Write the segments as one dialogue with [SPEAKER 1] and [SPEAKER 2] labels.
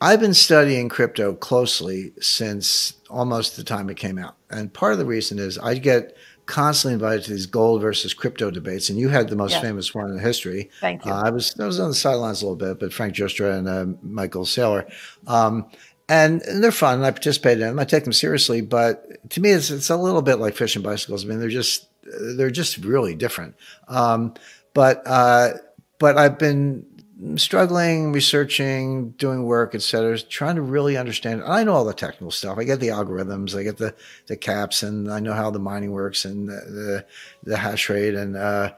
[SPEAKER 1] I've been studying crypto closely since almost the time it came out. And part of the reason is I get constantly invited to these gold versus crypto debates. And you had the most
[SPEAKER 2] Yes.
[SPEAKER 1] famous one in history.
[SPEAKER 2] Thank you.
[SPEAKER 1] I was on the sidelines a little bit, but Frank Joustra and Michael Saylor. And they're fun. And I participate in them. I take them seriously. But to me, it's a little bit like fish and bicycles. I mean, they're just really different. But I've been struggling, researching, doing work, et cetera, trying to really understand. I know all the technical stuff. I get the algorithms, I get the caps, and I know how the mining works and the hash rate and the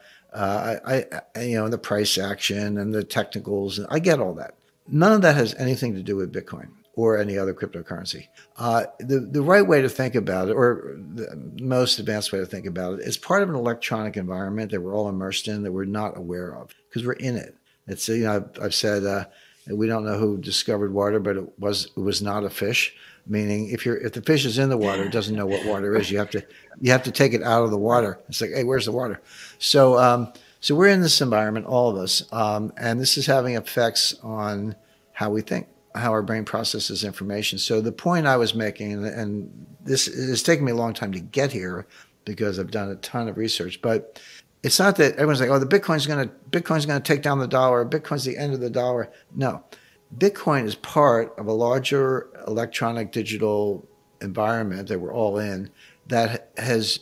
[SPEAKER 1] price action and the technicals. I get all that. None of that has anything to do with Bitcoin or any other cryptocurrency. The right way to think about it, or the most advanced way to think about it, is part of an electronic environment that we're all immersed in that we're not aware of because we're in it. It's I've said we don't know who discovered water, but it was not a fish. Meaning, if the fish is in the water, it doesn't know what water is. You have to take it out of the water. It's like, hey, where's the water? So we're in this environment, all of us, and this is having effects on how we think, how our brain processes information. So the point I was making, and this is taking me a long time to get here because I've done a ton of research, but it's not that everyone's like, oh, the Bitcoin's going to take down the dollar. Bitcoin's the end of the dollar. No, Bitcoin is part of a larger electronic digital environment that we're all in that has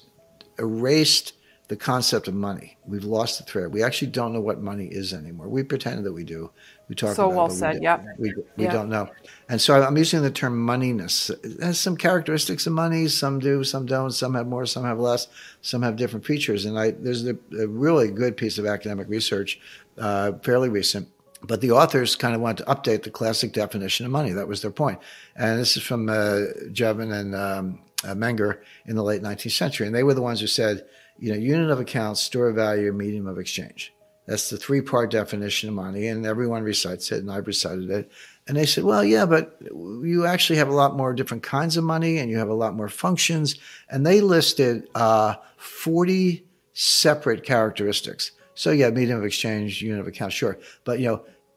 [SPEAKER 1] erased the concept of money. We've lost the thread. We actually don't know what money is anymore. We pretend that we do. We talk
[SPEAKER 2] So
[SPEAKER 1] about
[SPEAKER 2] well
[SPEAKER 1] it, but
[SPEAKER 2] said. Yeah.
[SPEAKER 1] we don't know. And so I'm using the term moneyness. It has some characteristics of money. Some do, some don't. Some have more, some have less. Some have different features. And there's a really good piece of academic research, fairly recent. But the authors kind of wanted to update the classic definition of money. That was their point. And this is from Jevon and Menger in the late 19th century. And they were the ones who said, unit of account, store of value, medium of exchange. That's the three-part definition of money, and everyone recites it, and I've recited it. And they said, well, yeah, but you actually have a lot more different kinds of money, and you have a lot more functions. And they listed 40 separate characteristics. So, yeah, medium of exchange, unit of account, sure. But,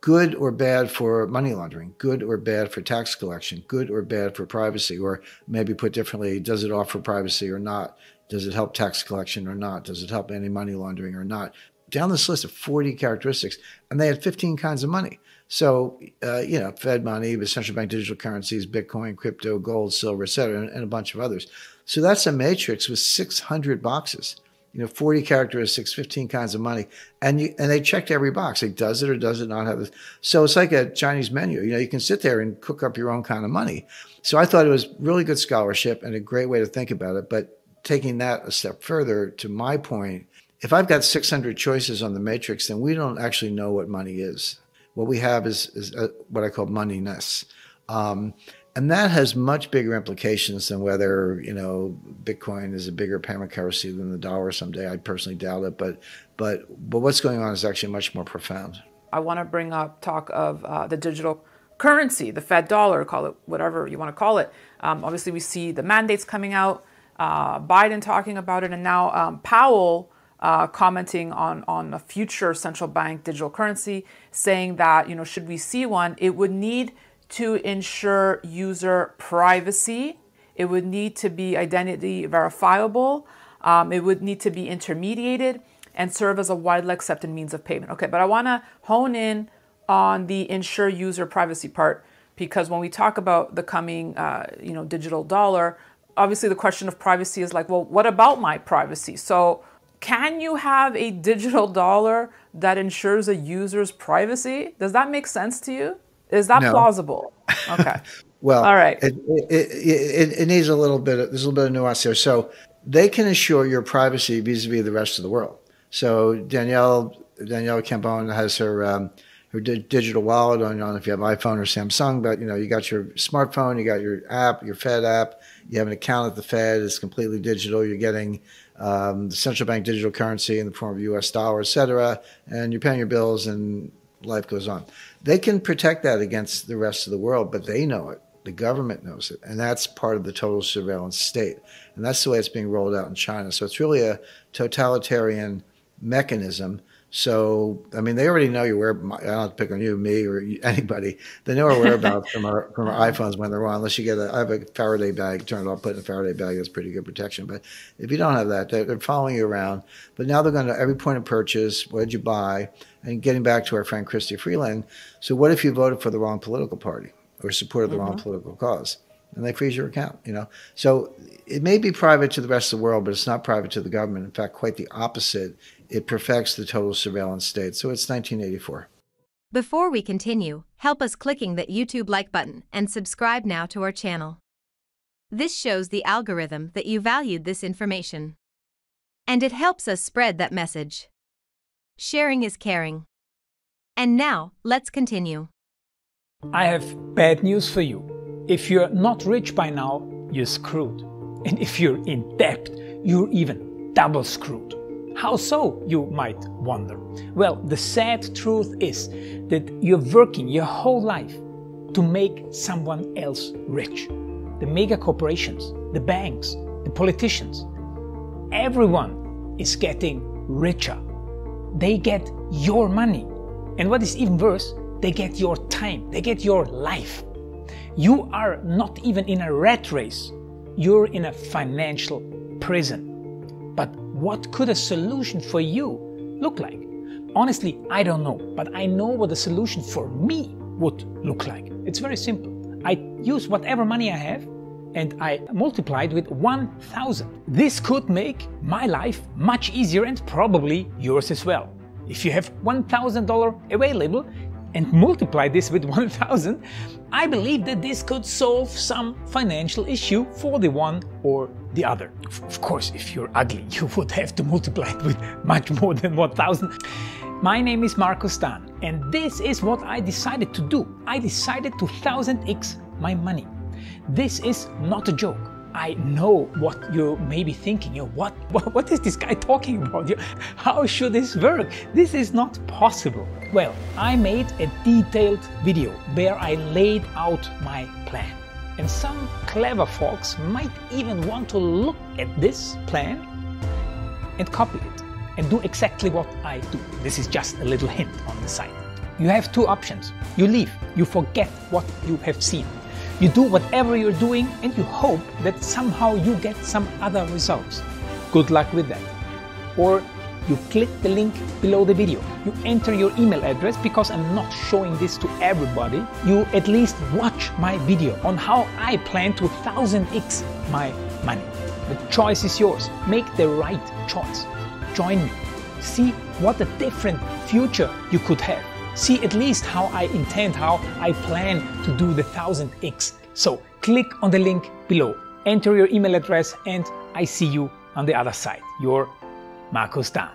[SPEAKER 1] good or bad for money laundering, good or bad for tax collection, good or bad for privacy, or maybe put differently, does it offer privacy or not? Does it help tax collection or not? Does it help any money laundering or not? Down this list of 40 characteristics, and they had 15 kinds of money. So, Fed money, central bank digital currencies, Bitcoin, crypto, gold, silver, et cetera, and a bunch of others. So that's a matrix with 600 boxes, 40 characteristics, 15 kinds of money. And they checked every box. Like, does it or does it not have this? So it's like a Chinese menu. You can sit there and cook up your own kind of money. So I thought it was really good scholarship and a great way to think about it. But taking that a step further, to my point, if I've got 600 choices on the matrix, then we don't actually know what money is. What we have is what I call moneyness. And that has much bigger implications than whether, Bitcoin is a bigger payment currency than the dollar someday. I personally doubt it. But what's going on is actually much more profound.
[SPEAKER 2] I want to bring up talk of the digital currency, the Fed dollar, call it whatever you want to call it. Obviously, we see the mandates coming out, Biden talking about it, and now Powell commenting on a future central bank digital currency, saying that, should we see one, it would need to ensure user privacy. It would need to be identity verifiable. It would need to be intermediated and serve as a widely accepted means of payment. Okay, but I want to hone in on the ensure user privacy part, because when we talk about the coming, digital dollar, obviously the question of privacy is like, well, what about my privacy? So can you have a digital dollar that ensures a user's privacy? Does that make sense to you? Is that plausible? Okay.
[SPEAKER 1] Well,
[SPEAKER 2] all right.
[SPEAKER 1] It needs there's a little bit of nuance there. So they can assure your privacy vis-a-vis the rest of the world. So Danielle Cambone has her digital wallet. I don't know if you have iPhone or Samsung, but you got your smartphone, you got your app, your Fed app. You have an account at the Fed. It's completely digital. You're getting the central bank digital currency in the form of U.S. dollar, et cetera, and you're paying your bills and life goes on. They can protect that against the rest of the world, but they know it. The government knows it, and that's part of the total surveillance state. And that's the way it's being rolled out in China. So it's really a totalitarian mechanism So, I mean, they already know your whereabouts. I don't have to pick on you, me, or anybody. They know our whereabouts from our iPhones when they're on. Unless you get I have a Faraday bag, turn it off, put in a Faraday bag. That's pretty good protection. But if you don't have that, they're following you around. But now they're going to every point of purchase. What did you buy? And getting back to our friend Christy Freeland. So, what if you voted for the wrong political party or supported the wrong political cause? And they freeze your account, So it may be private to the rest of the world, but it's not private to the government. In fact, quite the opposite. It perfects the total surveillance state. So it's 1984.
[SPEAKER 3] Before we continue, help us clicking that YouTube like button and subscribe now to our channel. This shows the algorithm that you valued this information. And it helps us spread that message. Sharing is caring. And now, let's continue.
[SPEAKER 4] I have bad news for you. If you're not rich by now, you're screwed. And if you're in debt, you're even double screwed. How so, you might wonder? Well, the sad truth is that you're working your whole life to make someone else rich. The mega corporations, the banks, the politicians, everyone is getting richer. They get your money. And what is even worse, they get your time, they get your life. You are not even in a rat race, you're in a financial prison. But what could a solution for you look like? Honestly, I don't know, but I know what a solution for me would look like. It's very simple. I use whatever money I have and I multiply it with 1,000. This could make my life much easier and probably yours as well. If you have $1,000 available, and multiply this with 1,000, I believe that this could solve some financial issue for the one or the other. Of course, if you're ugly, you would have to multiply it with much more than 1,000. My name is Marco Stan, and this is what I decided to do. I decided to 1000x my money. This is not a joke. I know what you may be thinking. What is this guy talking about? How should this work? This is not possible. Well, I made a detailed video where I laid out my plan. And some clever folks might even want to look at this plan and copy it and do exactly what I do. This is just a little hint on the side. You have two options. You leave, you forget what you have seen. You do whatever you're doing and you hope that somehow you get some other results. Good luck with that. Or you click the link below the video. You enter your email address because I'm not showing this to everybody. You at least watch my video on how I plan to 1000x my money. The choice is yours. Make the right choice. Join me. See what a different future you could have. See at least how I intend, how I plan to do the 1000x. So click on the link below, enter your email address, and I see you on the other side. Your Marco Stan.